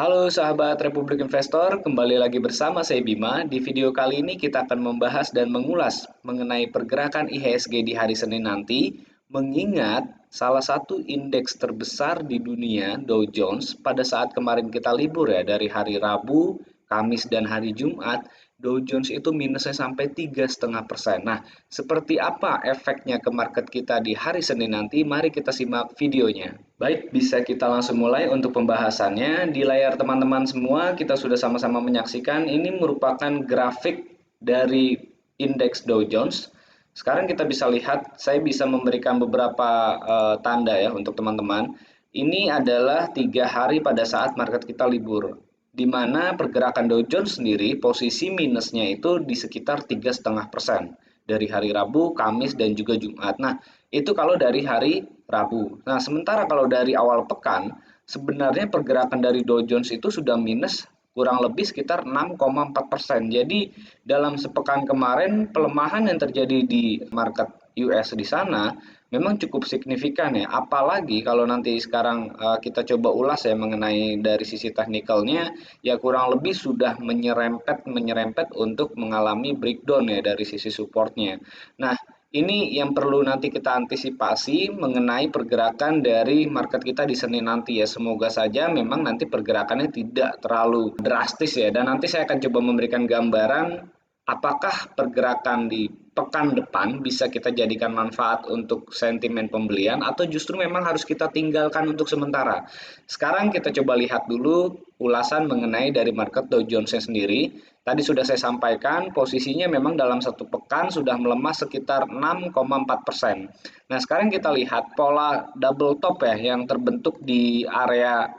Halo sahabat Republik Investor, kembali lagi bersama saya Bima. Di video kali ini kita akan membahas dan mengulas mengenai pergerakan IHSG di hari Senin nanti, mengingat salah satu indeks terbesar di dunia, Dow Jones, pada saat kemarin kita libur ya, dari hari Rabu, Kamis, dan hari Jumat, Dow Jones itu minusnya sampai 3,5%. Nah, seperti apa efeknya ke market kita di hari Senin nanti? Mari kita simak videonya. Baik, bisa kita langsung mulai untuk pembahasannya. Di layar teman-teman semua, kita sudah sama-sama menyaksikan ini merupakan grafik dari indeks Dow Jones. Sekarang kita bisa lihat, saya bisa memberikan beberapa tanda ya untuk teman-teman. Ini adalah 3 hari pada saat market kita libur, di mana pergerakan Dow Jones sendiri posisi minusnya itu di sekitar 3,5% dari hari Rabu, Kamis, dan juga Jumat. Nah, itu kalau dari hari Rabu. Nah, sementara kalau dari awal pekan, sebenarnya pergerakan dari Dow Jones itu sudah minus kurang lebih sekitar 6,4%. Jadi dalam sepekan kemarin pelemahan yang terjadi di market US di sana memang cukup signifikan ya. Apalagi kalau nanti sekarang kita coba ulas ya mengenai dari sisi teknikalnya, ya kurang lebih sudah menyerempet untuk mengalami breakdown ya dari sisi supportnya. Nah, ini yang perlu nanti kita antisipasi mengenai pergerakan dari market kita di Senin nanti ya. Semoga saja memang nanti pergerakannya tidak terlalu drastis ya. Dan nanti saya akan coba memberikan gambaran apakah pergerakan di pekan depan bisa kita jadikan manfaat untuk sentimen pembelian atau justru memang harus kita tinggalkan untuk sementara. Sekarang kita coba lihat dulu ulasan mengenai dari market Dow Jones sendiri. Tadi sudah saya sampaikan posisinya memang dalam satu pekan sudah melemah sekitar 6,4%. Nah, sekarang kita lihat pola double top ya yang terbentuk di area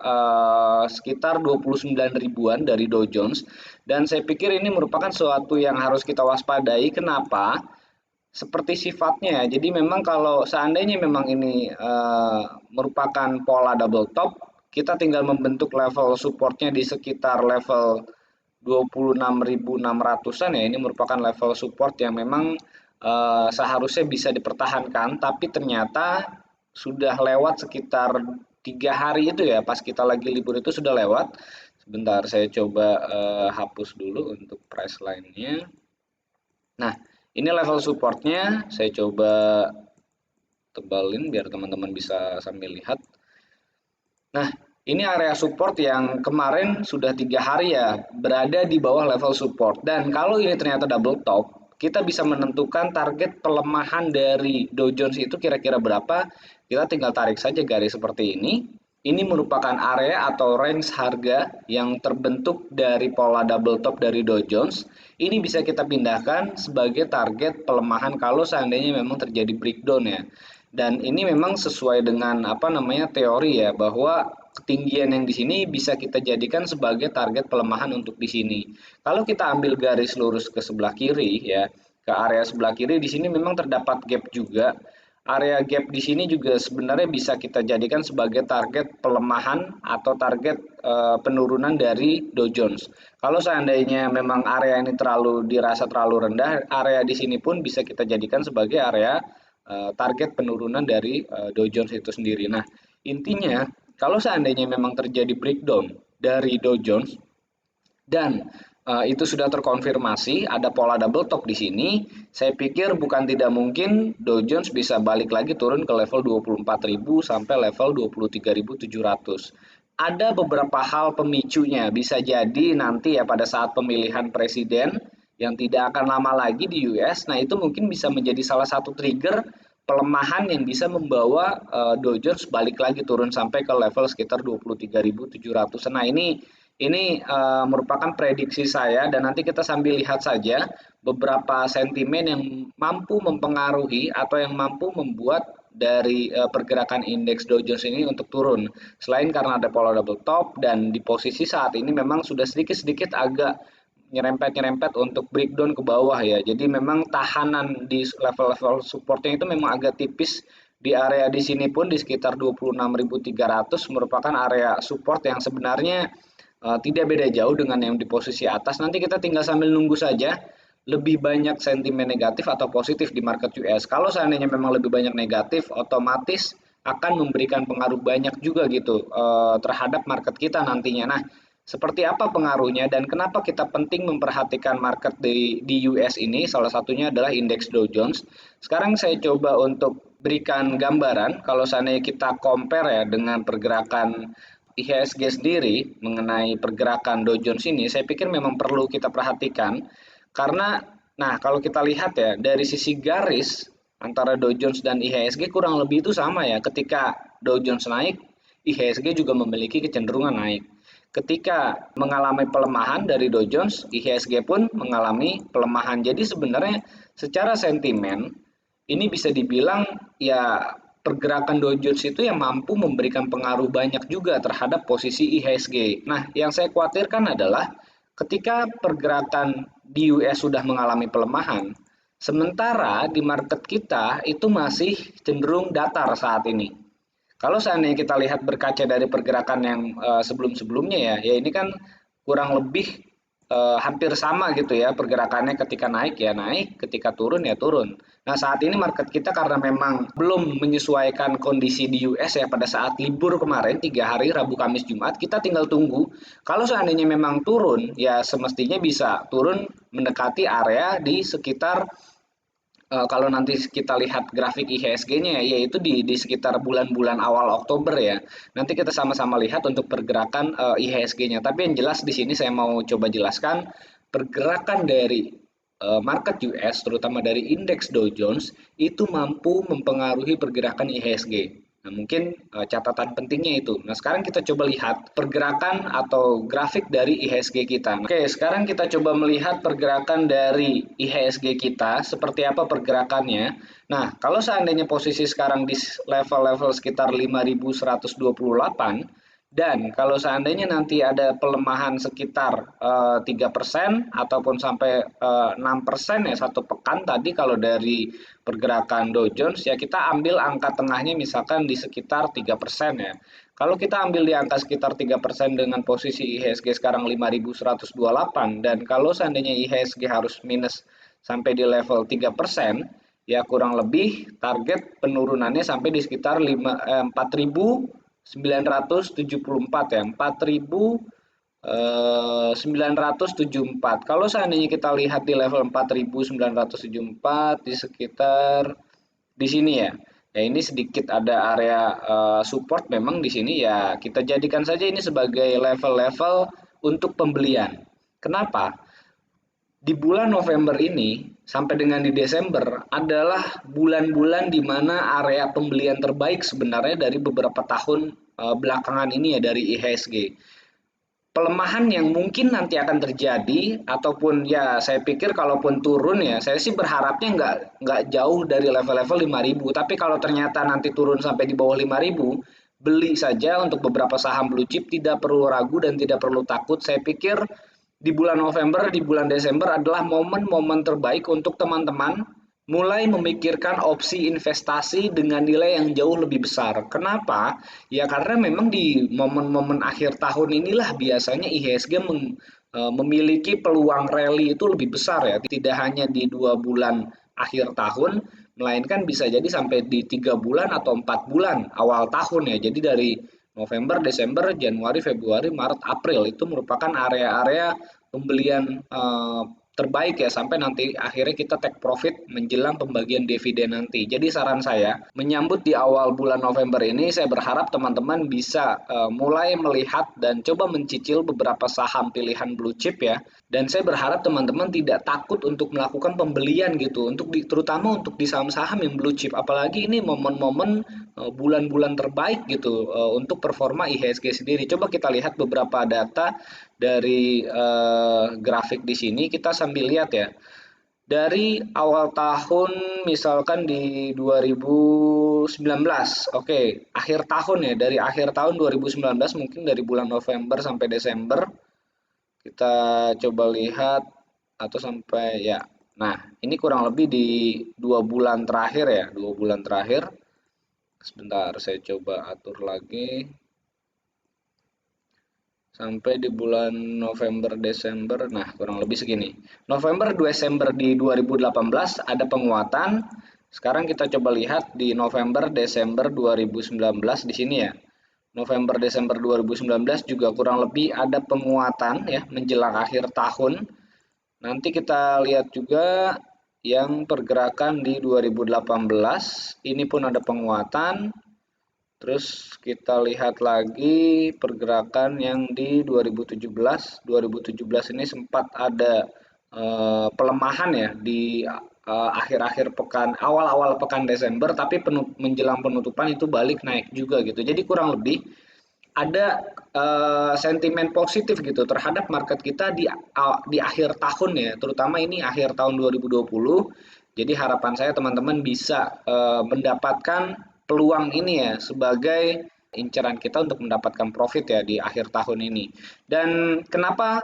sekitar 29 ribuan dari Dow Jones, dan saya pikir ini merupakan suatu yang harus kita waspadai. Kenapa? Seperti sifatnya. Jadi memang kalau seandainya memang ini merupakan pola double top, kita tinggal membentuk level supportnya di sekitar level 26.600-an ya. Ini merupakan level support yang memang seharusnya bisa dipertahankan, tapi ternyata sudah lewat sekitar 3 hari itu ya, pas kita lagi libur itu sudah lewat. Sebentar, saya coba hapus dulu untuk price line-nya. Nah, ini level supportnya, saya coba tebalin biar teman-teman bisa sambil lihat. Nah, ini area support yang kemarin sudah 3 hari ya berada di bawah level support. Dan kalau ini ternyata double top, kita bisa menentukan target pelemahan dari Dow Jones itu kira-kira berapa. Kita tinggal tarik saja garis seperti ini. Ini merupakan area atau range harga yang terbentuk dari pola double top dari Dow Jones. Ini bisa kita pindahkan sebagai target pelemahan kalau seandainya memang terjadi breakdown ya. Dan ini memang sesuai dengan apa namanya teori ya, bahwa ketinggian yang di sini bisa kita jadikan sebagai target pelemahan untuk di sini. Kalau kita ambil garis lurus ke sebelah kiri ya, ke area sebelah kiri di sini memang terdapat gap juga. Area gap di sini juga sebenarnya bisa kita jadikan sebagai target pelemahan atau target penurunan dari Dow Jones. Kalau seandainya memang area ini dirasa terlalu rendah, area di sini pun bisa kita jadikan sebagai area target penurunan dari Dow Jones itu sendiri. Nah, intinya kalau seandainya memang terjadi breakdown dari Dow Jones dan itu sudah terkonfirmasi ada pola double top di sini, saya pikir bukan tidak mungkin Dow Jones bisa balik lagi turun ke level 24.000 sampai level 23.700. Ada beberapa hal pemicunya, bisa jadi nanti ya pada saat pemilihan presiden yang tidak akan lama lagi di US. Nah, itu mungkin bisa menjadi salah satu trigger pelemahan yang bisa membawa Dow Jones balik lagi turun sampai ke level sekitar 23.700. Nah, ini merupakan prediksi saya, dan nanti kita sambil lihat saja beberapa sentimen yang mampu mempengaruhi atau yang mampu membuat dari pergerakan indeks Dow Jones ini untuk turun. Selain karena ada pola double top dan di posisi saat ini memang sudah sedikit-sedikit agak nyerempet-nyerempet untuk breakdown ke bawah ya. Jadi memang tahanan di level-level supportnya itu memang agak tipis. Di area di sini pun di sekitar 26.300 merupakan area support yang sebenarnya tidak beda jauh dengan yang di posisi atas. Nanti kita tinggal sambil nunggu saja lebih banyak sentimen negatif atau positif di market US. Kalau seandainya memang lebih banyak negatif, otomatis akan memberikan pengaruh banyak juga gitu terhadap market kita nantinya. Nah, Seperti apa pengaruhnya dan kenapa kita penting memperhatikan market di US ini? Salah satunya adalah indeks Dow Jones. Sekarang saya coba untuk berikan gambaran kalau seandainya kita compare ya dengan pergerakan IHSG sendiri mengenai pergerakan Dow Jones ini, saya pikir memang perlu kita perhatikan karena nah kalau kita lihat ya dari sisi garis antara Dow Jones dan IHSG kurang lebih itu sama ya. Ketika Dow Jones naik, IHSG juga memiliki kecenderungan naik. Ketika mengalami pelemahan dari Dow Jones, IHSG pun mengalami pelemahan. Jadi sebenarnya secara sentimen ini bisa dibilang ya pergerakan Dow Jones itu yang mampu memberikan pengaruh banyak juga terhadap posisi IHSG. Nah, yang saya khawatirkan adalah ketika pergerakan di US sudah mengalami pelemahan, sementara di market kita itu masih cenderung datar saat ini. Kalau seandainya kita lihat berkaca dari pergerakan yang sebelum-sebelumnya ya, ya ini kan kurang lebih hampir sama gitu ya pergerakannya ketika naik ya naik, ketika turun ya turun. Nah saat ini market kita karena memang belum menyesuaikan kondisi di US ya pada saat libur kemarin 3 hari Rabu Kamis Jumat kita tinggal tunggu. Kalau seandainya memang turun ya semestinya bisa turun mendekati area di sekitar kalau nanti kita lihat grafik IHSG-nya ya, yaitu di sekitar bulan-bulan awal Oktober ya. Nanti kita sama-sama lihat untuk pergerakan IHSG-nya. Tapi yang jelas di sini saya mau coba jelaskan pergerakan dari market US, terutama dari indeks Dow Jones, itu mampu mempengaruhi pergerakan IHSG. Nah, mungkin catatan pentingnya itu. Nah, sekarang kita coba lihat pergerakan atau grafik dari IHSG kita. Oke, sekarang kita coba melihat pergerakan dari IHSG kita, seperti apa pergerakannya. Nah, kalau seandainya posisi sekarang di level-level sekitar 5.128, dan kalau seandainya nanti ada pelemahan sekitar 3% ataupun sampai 6% ya satu pekan tadi kalau dari pergerakan Dow Jones ya kita ambil angka tengahnya misalkan di sekitar 3% ya. Kalau kita ambil di angka sekitar 3% dengan posisi IHSG sekarang 5.128 dan kalau seandainya IHSG harus minus sampai di level 3% ya kurang lebih target penurunannya sampai di sekitar 4.974 ya 4.974. Kalau seandainya kita lihat di level 4.974 di sekitar di sini ya. Ya ini sedikit ada area support memang di sini ya kita jadikan saja ini sebagai level-level untuk pembelian. Kenapa? Di bulan November ini sampai dengan di Desember adalah bulan-bulan di mana area pembelian terbaik sebenarnya dari beberapa tahun belakangan ini ya dari IHSG. Pelemahan yang mungkin nanti akan terjadi ataupun ya saya pikir kalaupun turun ya saya sih berharapnya nggak jauh dari level-level 5.000 tapi kalau ternyata nanti turun sampai di bawah 5.000 beli saja untuk beberapa saham blue chip tidak perlu ragu dan tidak perlu takut saya pikir di bulan November, di bulan Desember adalah momen-momen terbaik untuk teman-teman mulai memikirkan opsi investasi dengan nilai yang jauh lebih besar. Kenapa? Ya karena memang di momen-momen akhir tahun inilah biasanya IHSG memiliki peluang rally itu lebih besar ya. Tidak hanya di 2 bulan akhir tahun, melainkan bisa jadi sampai di 3 bulan atau 4 bulan awal tahun ya. Jadi dari November, Desember, Januari, Februari, Maret, April itu merupakan area-area pembelian terbaik ya sampai nanti akhirnya kita take profit menjelang pembagian dividen nanti. Jadi saran saya menyambut di awal bulan November ini saya berharap teman-teman bisa mulai melihat dan coba mencicil beberapa saham pilihan blue chip ya. Dan saya berharap teman-teman tidak takut untuk melakukan pembelian gitu untuk terutama untuk di saham-saham yang blue chip apalagi ini momen-momen bulan-bulan terbaik gitu untuk performa IHSG sendiri. Coba kita lihat beberapa data dari grafik di sini kita sambil lihat ya. Dari awal tahun misalkan di 2019, oke, akhir tahun ya, dari akhir tahun 2019 mungkin dari bulan November sampai Desember kita coba lihat atau sampai ya. Nah, ini kurang lebih di 2 bulan terakhir ya, 2 bulan terakhir. Sebentar, saya coba atur lagi sampai di bulan November Desember. Nah, kurang lebih segini. November Desember di 2018 ada penguatan. Sekarang kita coba lihat di November Desember 2019 di sini ya. November Desember 2019 juga kurang lebih ada penguatan ya menjelang akhir tahun. Nanti kita lihat juga yang pergerakan di 2018 ini pun ada penguatan. Terus kita lihat lagi pergerakan yang di 2017. 2017 ini sempat ada pelemahan ya di akhir-akhir pekan, awal-awal pekan Desember, tapi menjelang penutupan itu balik naik juga gitu. Jadi kurang lebih ada sentimen positif gitu terhadap market kita di akhir tahun ya, terutama ini akhir tahun 2020. Jadi harapan saya teman-teman bisa mendapatkan peluang ini ya sebagai incaran kita untuk mendapatkan profit ya di akhir tahun ini. Dan kenapa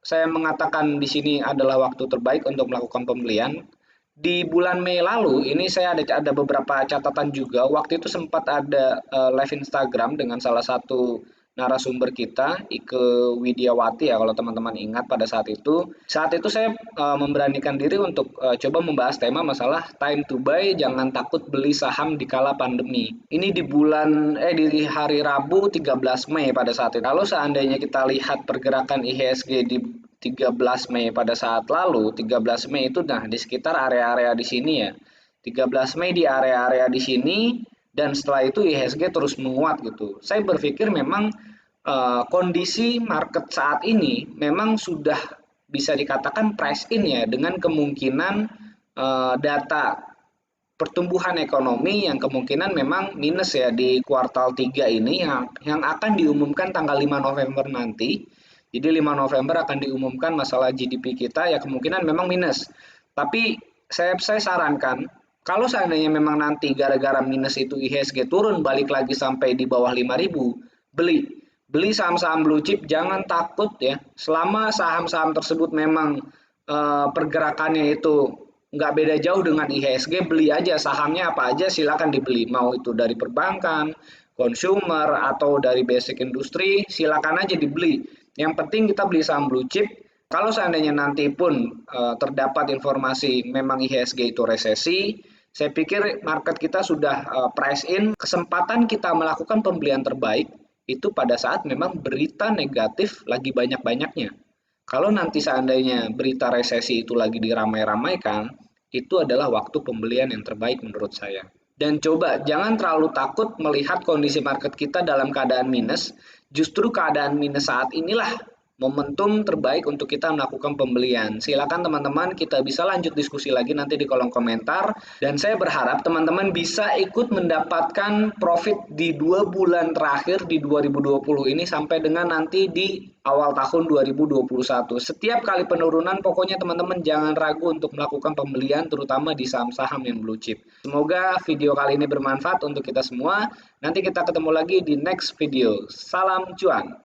saya mengatakan di sini adalah waktu terbaik untuk melakukan pembelian? Di bulan Mei lalu ini saya ada beberapa catatan juga. Waktu itu sempat ada live Instagram dengan salah satu narasumber kita, Ike Widiawati ya kalau teman-teman ingat pada saat itu. Saat itu saya memberanikan diri untuk coba membahas tema masalah time to buy, jangan takut beli saham di kala pandemi. Ini di hari Rabu 13 Mei pada saat itu. Kalau seandainya kita lihat pergerakan IHSG di 13 Mei pada saat lalu, 13 Mei itu nah di sekitar area-area di sini ya. 13 Mei di area-area di sini dan setelah itu IHSG terus menguat gitu. Saya berpikir memang kondisi market saat ini memang sudah bisa dikatakan price in ya dengan kemungkinan data pertumbuhan ekonomi yang kemungkinan memang minus ya di kuartal 3 ini yang akan diumumkan tanggal 5 November nanti. Jadi 5 November akan diumumkan masalah GDP kita ya kemungkinan memang minus. Tapi saya sarankan kalau seandainya memang nanti gara-gara minus itu IHSG turun balik lagi sampai di bawah 5.000, beli saham-saham blue chip, jangan takut ya. Selama saham-saham tersebut memang pergerakannya itu nggak beda jauh dengan IHSG, beli aja sahamnya apa aja silakan dibeli. Mau itu dari perbankan, consumer atau dari basic industri, silakan aja dibeli. Yang penting kita beli saham blue chip. Kalau seandainya nanti pun terdapat informasi memang IHSG itu resesi, saya pikir market kita sudah price in kesempatan kita melakukan pembelian terbaik itu pada saat memang berita negatif lagi banyak-banyaknya. Kalau nanti seandainya berita resesi itu lagi diramai-ramaikan, itu adalah waktu pembelian yang terbaik menurut saya. Dan coba jangan terlalu takut melihat kondisi market kita dalam keadaan minus. Justru keadaan minus saat inilah momentum terbaik untuk kita melakukan pembelian. Silakan teman-teman kita bisa lanjut diskusi lagi nanti di kolom komentar. Dan saya berharap teman-teman bisa ikut mendapatkan profit di 2 bulan terakhir di 2020 ini sampai dengan nanti di awal tahun 2021. Setiap kali penurunan pokoknya teman-teman jangan ragu untuk melakukan pembelian terutama di saham-saham yang blue chip. Semoga video kali ini bermanfaat untuk kita semua. Nanti kita ketemu lagi di next video. Salam cuan.